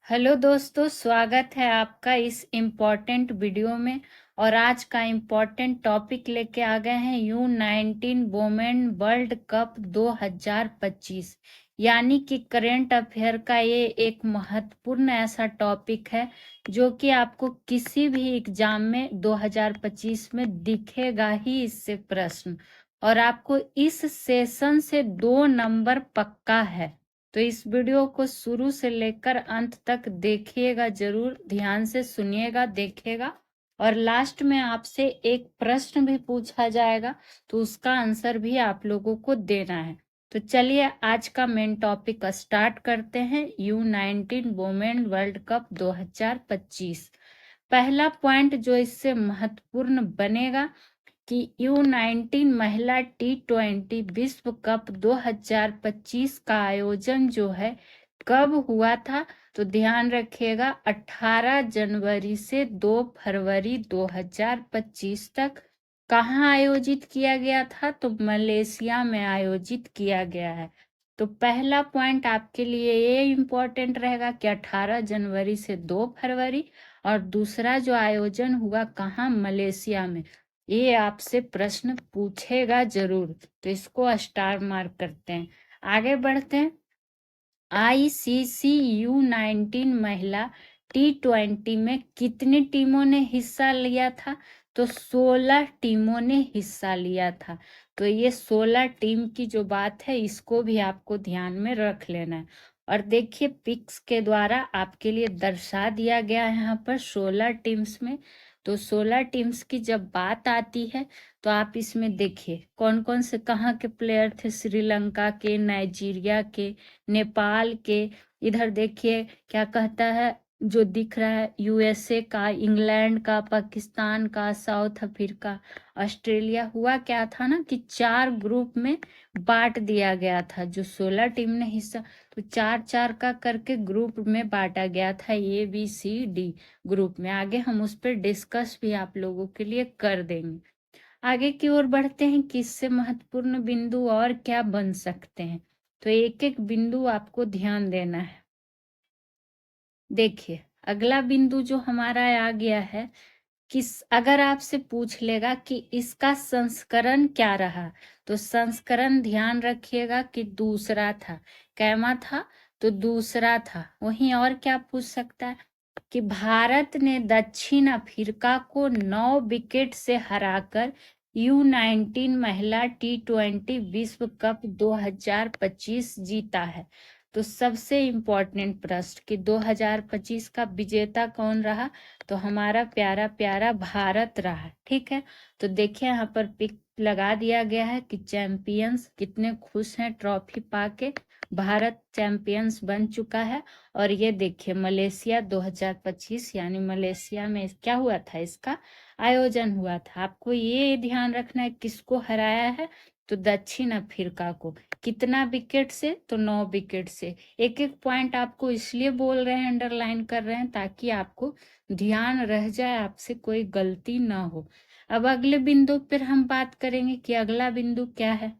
Hello दोस्तों, स्वागत है आपका इस इम्पोर्टेंट वीडियो में। और आज का इम्पोर्टेंट टॉपिक लेके आ गए हैं U19 वोमेन वर्ल्ड कप 2025। यानी कि करंट अफेयर का ये एक महत्वपूर्ण ऐसा टॉपिक है जो कि आपको किसी भी एग्जाम में 2025 में दिखेगा ही इससे प्रश्न। और आपको इस सेशन से 2 नंबर पक्का है। तो इस वीडियो को शुरू से लेकर अंत तक देखिएगा, जरूर ध्यान से सुनिएगा, देखिएगा। और लास्ट में आपसे एक प्रश्न भी पूछा जाएगा, तो उसका आंसर भी आप लोगों को देना है। तो चलिए आज का मेन टॉपिक स्टार्ट करते हैं। U19 women world cup 2025। पहला पॉइंट जो इससे महत्वपूर्ण बनेगा कि U19 महिला T20 विश्व कप 2025 का आयोजन जो है कब हुआ था। तो ध्यान रखिएगा, 18 जनवरी से 2 फरवरी 2025 तक। कहाँ आयोजित किया गया था? तो मलेशिया में आयोजित किया गया है। तो पहला पॉइंट आपके लिए ये इम्पोर्टेंट रहेगा कि 18 जनवरी से 2 फरवरी। और दूसरा जो आयोजन हुआ कहाँ? मलेशिया में। ये आपसे प्रश्न पूछेगा जरूर, तो इसको स्टार मार्क करते हैं। आगे बढ़ते हैं। ICC U19 महिला T20 में कितनी टीमों ने हिस्सा लिया था? तो 16 टीमों ने हिस्सा लिया था। तो ये 16 टीम की जो बात है इसको भी आपको ध्यान में रख लेना है। और देखिए पिक्स के द्वारा आपके लिए दर्शा दिया गया है यहाँ पर 16 टीम्स में। तो 16 टीम्स की जब बात आती है तो आप इसमें देखिए कौन कौन से कहाँ के प्लेयर थे। श्रीलंका के, नाइजीरिया के, नेपाल के। इधर देखिए क्या कहता है, जो दिख रहा है USA का, इंग्लैंड का, पाकिस्तान का, साउथ अफ्रीका, ऑस्ट्रेलिया। हुआ क्या था ना कि 4 ग्रुप में बांट दिया गया था। जो 16 टीम ने हिस्सा, तो 4-4 का करके ग्रुप में बांटा गया था, ABCD ग्रुप में। आगे हम उस पर डिस्कस भी आप लोगों के लिए कर देंगे। आगे की ओर बढ़ते हैं कि इससे महत्वपूर्ण बिंदु और क्या बन सकते हैं। तो एक एक बिंदु आपको ध्यान देना है। देखिए अगला बिंदु जो हमारा आ गया है, किस अगर आपसे पूछ लेगा कि इसका संस्करण क्या रहा, तो संस्करण ध्यान रखिएगा कि दूसरा था। कैमा था? तो दूसरा था। वहीं और क्या पूछ सकता है कि भारत ने दक्षिण अफ्रीका को 9 विकेट से हराकर U19 महिला T20 विश्व कप 2025 जीता है। तो सबसे इम्पोर्टेंट प्रश्न कि 2025 का विजेता कौन रहा? तो हमारा प्यारा प्यारा भारत रहा। ठीक है, तो देखिए यहाँ पर पिक लगा दिया गया है कि चैंपियंस कितने खुश हैं ट्रॉफी पाके। भारत चैंपियंस बन चुका है। और ये देखिए मलेशिया 2025, यानी मलेशिया में क्या हुआ था, इसका आयोजन हुआ था। आपको ये ध्यान रखना है किसको हराया है? तो दक्षिण अफ्रीका को। कितना विकेट से? तो 9 विकेट से। एक एक पॉइंट आपको इसलिए बोल रहे हैं, अंडरलाइन कर रहे हैं, ताकि आपको ध्यान रह जाए, आपसे कोई गलती ना हो। अब अगले बिंदु पर हम बात करेंगे कि अगला बिंदु क्या है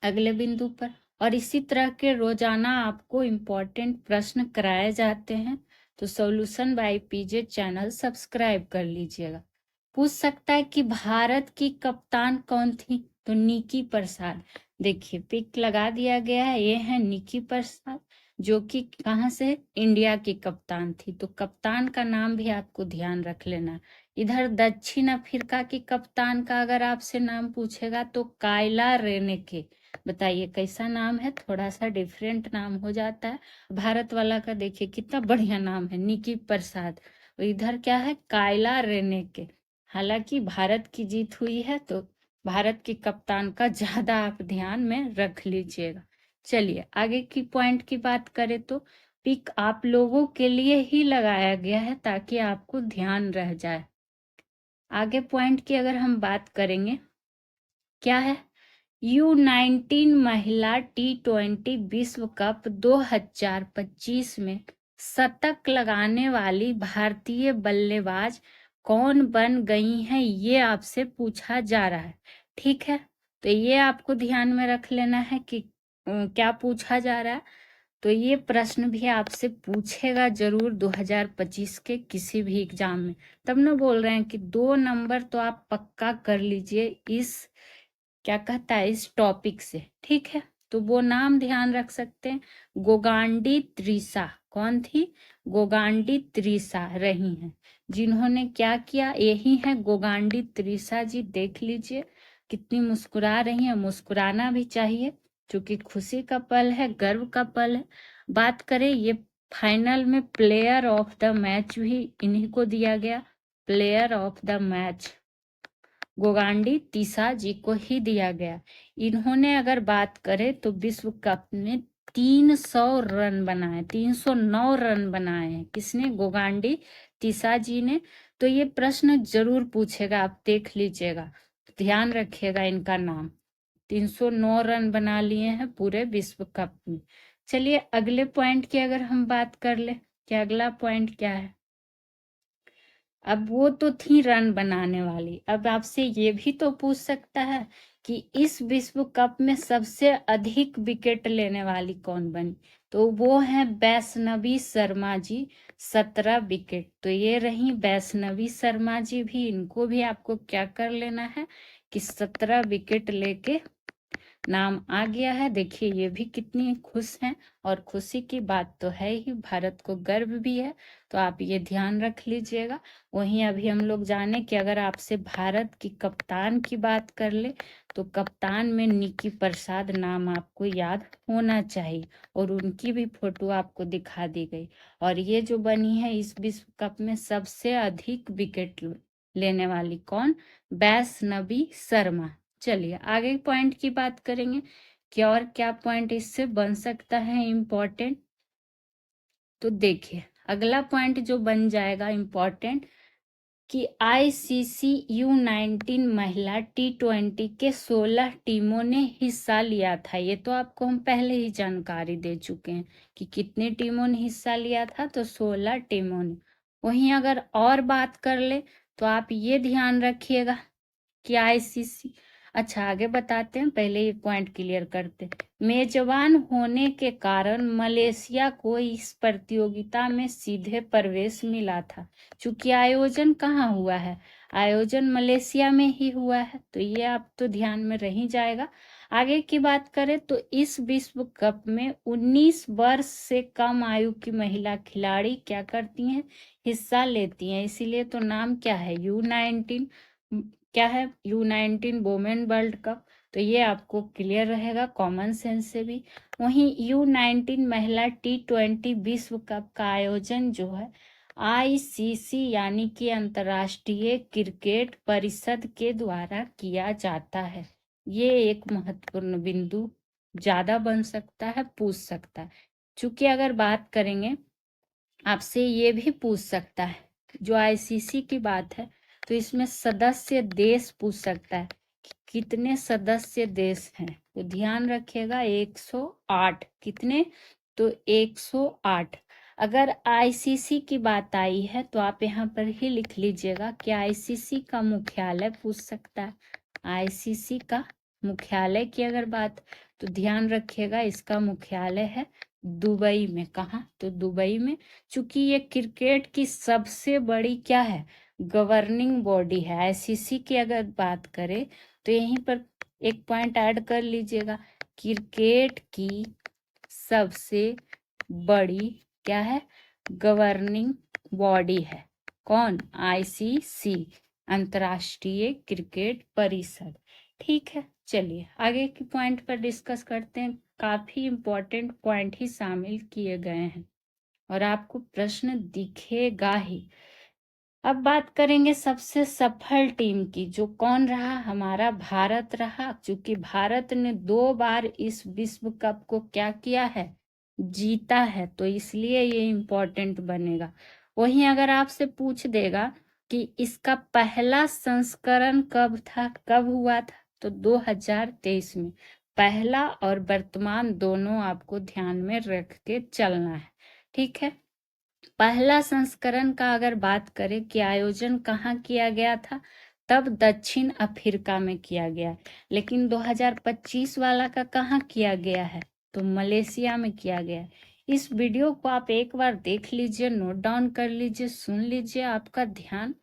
अगले बिंदु पर। और इसी तरह के रोजाना आपको इम्पोर्टेंट प्रश्न कराए जाते हैं। तो solution bye PJ channel subscribe कर लीजिएगा। पूछ सकता है कि भारत की कप्तान कौन थी? तो निकी प्रसाद। देखिए पिक लगा दिया गया है, ये है निकी प्रसाद, जो कि कहाँ से? इंडिया की कप्तान थी। तो कप्तान का नाम भी आपको ध्यान रख लेना। इधर दक्षिण अफ्रीका की कप्तान का अगर आपसे नाम पूछेगा तो कायला रेनेके। बताइए कैसा नाम है? थोड़ा सा डिफरेंट नाम हो जाता है। भारत वाला का देखिए कितना बढ़िया नाम है, निकी प्रसाद। और इधर क्या है? Kayla Reyneke. हालांकि भारत की जीत हुई है, तो भारत की कप्तान का ज्यादा आप ध्यान में रख लीजिएगा। चलिए आगे की पॉइंट की बात करें तो पिक आप लोगों के लिए ही लगाया गया है ताकि आपको ध्यान रह जाए। आगे पॉइंट की अगर हम बात करेंगे, क्या है? U19 महिला T20 विश्व कप 2025 में शतक लगाने वाली भारतीय बल्लेबाज कौन बन गई हैं, ये आपसे पूछा जा रहा है। ठीक है, तो ये आपको ध्यान में रख लेना है कि क्या पूछा जा रहा है। तो ये प्रश्न भी आपसे पूछेगा जरूर 2025 के किसी भी एग्जाम में। तब ना बोल रहे हैं कि 2 नंबर तो आप पक्का कर लीजिए इस क्या कहता है इस टॉपिक से, ठीक है। तो वो नाम ध्यान रख सकते हैं, गोगांडी त्रिशा। कौन थी? गोगांडी त्रिशा रही हैं, जिन्होंने क्या किया, यही है गोगांडी त्रिशा जी। देख लीजिए कितनी मुस्कुरा रही है, मुस्कुराना भी चाहिए क्योंकि खुशी का पल है, गर्व का पल है। बात करें ये फाइनल में प्लेयर ऑफ द मैच भी इन्हीं को दिया गया, प्लेयर ऑफ द मैच गोगांडी तीसा जी को ही दिया गया। इन्होंने अगर बात करें तो विश्व कप में 300 रन बनाए, 309 रन बनाए हैं। किसने? गोगांडी तीसा जी ने। तो ये प्रश्न जरूर पूछेगा, आप देख लीजिएगा, ध्यान रखिएगा इनका नाम। 309 रन बना लिए हैं पूरे विश्व कप में। चलिए अगले पॉइंट की अगर हम बात कर ले, कि अगला पॉइंट क्या है। अब वो तो थी रन बनाने वाली, अब आपसे ये भी तो पूछ सकता है कि इस विश्व कप में सबसे अधिक विकेट लेने वाली कौन बनी। तो वो है वैष्णवी शर्मा जी, 17 विकेट। तो ये रही वैष्णवी शर्मा जी भी, इनको भी आपको क्या कर लेना है कि 17 विकेट लेके नाम आ गया है। देखिए ये भी कितनी खुश हैं, और खुशी की बात तो है ही, भारत को गर्व भी है। तो आप ये ध्यान रख लीजिएगा। वहीं अभी हम लोग जाने कि अगर आपसे भारत की कप्तान की बात कर ले तो कप्तान में निकी प्रसाद नाम आपको याद होना चाहिए, और उनकी भी फोटो आपको दिखा दी गई। और ये जो बनी है इस विश्व कप में सबसे अधिक विकेट लेने वाली कौन? वैष्णवी शर्मा। चलिए आगे पॉइंट की बात करेंगे कि और क्या पॉइंट इससे बन सकता है इम्पोर्टेंट। तो देखिए अगला पॉइंट जो बन जाएगा इम्पोर्टेंट कि आईसीसी U19 महिला T20 के 16 टीमों ने हिस्सा लिया था। ये तो आपको हम पहले ही जानकारी दे चुके हैं कि कितनी टीमों ने हिस्सा लिया था, तो 16 टीमों ने। वहीं अगर और बात कर ले तो आप ये ध्यान रखिएगा कि आईसीसी, अच्छा आगे बताते हैं, पहले ये पॉइंट क्लियर करते हैं। मेजबान होने के कारण मलेशिया को इस प्रतियोगिता में सीधे प्रवेश मिला था। चूंकि आयोजन कहाँ हुआ है? आयोजन मलेशिया में ही हुआ है, तो ये आप तो ध्यान में रह ही जाएगा। आगे की बात करें तो इस विश्व कप में 19 वर्ष से कम आयु की महिला खिलाड़ी क्या करती हैं? हिस्सा लेती हैं। इसीलिए तो नाम क्या है? U19 क्या है? U19 women world cup. तो ये आपको क्लियर रहेगा कॉमन सेंस से भी। वहीं U19 महिला T20 विश्व कप का आयोजन जो है आईसीसी यानी कि अंतर्राष्ट्रीय क्रिकेट परिषद के द्वारा किया जाता है। ये एक महत्वपूर्ण बिंदु ज्यादा बन सकता है, पूछ सकता है। चूंकि अगर बात करेंगे आपसे ये भी पूछ सकता है, जो आईसीसी की बात है तो इसमें सदस्य देश पूछ सकता है कि कितने सदस्य देश हैं। तो ध्यान रखिएगा 108। कितने? तो 108। अगर आईसीसी की बात आई है तो आप यहाँ पर ही लिख लीजिएगा कि आईसीसी का मुख्यालय पूछ सकता है। आईसीसी का मुख्यालय की अगर बात, तो ध्यान रखिएगा इसका मुख्यालय है दुबई में। कहाँ? तो दुबई में। चूंकि ये क्रिकेट की सबसे बड़ी क्या है? गवर्निंग बॉडी है। आईसीसी की अगर बात करें तो यहीं पर एक पॉइंट ऐड कर लीजिएगा, क्रिकेट की सबसे बड़ी क्या है? गवर्निंग बॉडी है। कौन? आईसीसी, अंतर्राष्ट्रीय क्रिकेट परिषद। ठीक है, चलिए आगे की पॉइंट पर डिस्कस करते हैं। काफी इंपॉर्टेंट पॉइंट ही शामिल किए गए हैं और आपको प्रश्न दिखेगा ही। अब बात करेंगे सबसे सफल टीम की, जो कौन रहा? हमारा भारत रहा। क्योंकि भारत ने 2 बार इस विश्व कप को क्या किया है? जीता है, तो इसलिए ये इम्पोर्टेंट बनेगा। वहीं अगर आपसे पूछ देगा कि इसका पहला संस्करण कब था, कब हुआ था, तो 2023 में। पहला और वर्तमान दोनों आपको ध्यान में रख के चलना है, ठीक है। पहला संस्करण का अगर बात करें कि आयोजन कहाँ किया गया था, तब दक्षिण अफ्रीका में किया गया। लेकिन 2025 वाला का कहाँ किया गया है? तो मलेशिया में किया गया। इस वीडियो को आप एक बार देख लीजिए, नोट डाउन कर लीजिए, सुन लीजिए, आपका ध्यान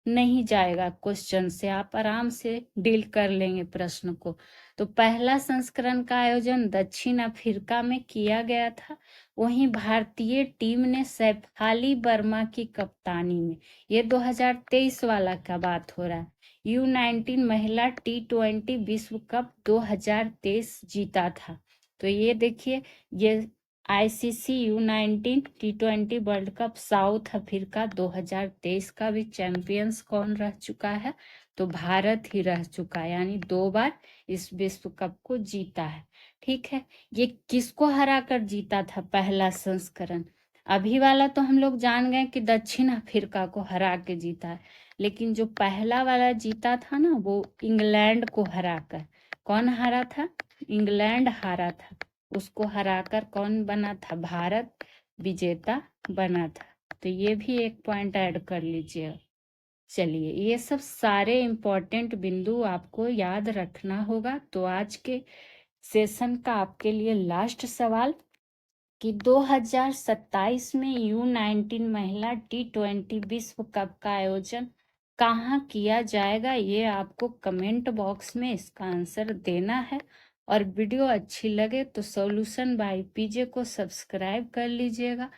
नहीं जाएगा क्वेश्चन से, आप आराम से डील कर लेंगे प्रश्न को। तो पहला संस्करण का आयोजन दक्षिण अफ्रीका में किया गया था। वहीं भारतीय टीम ने सैफाली वर्मा की कप्तानी में, ये 2023 वाला का बात हो रहा है, U19 महिला T20 विश्व कप 2023 जीता था। तो ये देखिए, ये ICC U19 T20 world cup south Africa 2023 का भी चैंपियंस कौन रह चुका है? तो भारत ही रह चुका है, यानी 2 बार इस विश्व कप को जीता है। ठीक है, ये किसको हरा कर जीता था पहला संस्करण? अभी वाला तो हम लोग जान गए कि दक्षिण अफ्रीका को हरा के जीता है, लेकिन जो पहला वाला जीता था ना, वो इंग्लैंड को हरा कर। कौन हारा था? इंग्लैंड हारा था। उसको हराकर कौन बना था? भारत विजेता बना था। तो ये भी एक पॉइंट ऐड कर लीजिए। चलिए, ये सब सारे इम्पोर्टेंट बिंदु आपको याद रखना होगा। तो आज के सेशन का आपके लिए लास्ट सवाल कि 2027 में U19 महिला T20 विश्व कप का आयोजन कहाँ किया जाएगा? ये आपको कमेंट बॉक्स में इसका आंसर देना है। और वीडियो अच्छी लगे तो सॉल्यूशन बाय पीजे को सब्सक्राइब कर लीजिएगा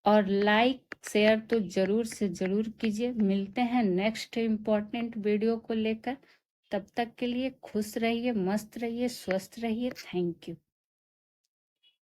और लाइक शेयर तो जरूर से जरूर कीजिए। मिलते हैं नेक्स्ट इम्पोर्टेंट वीडियो को लेकर। तब तक के लिए खुश रहिए, मस्त रहिए, स्वस्थ रहिए। Thank you.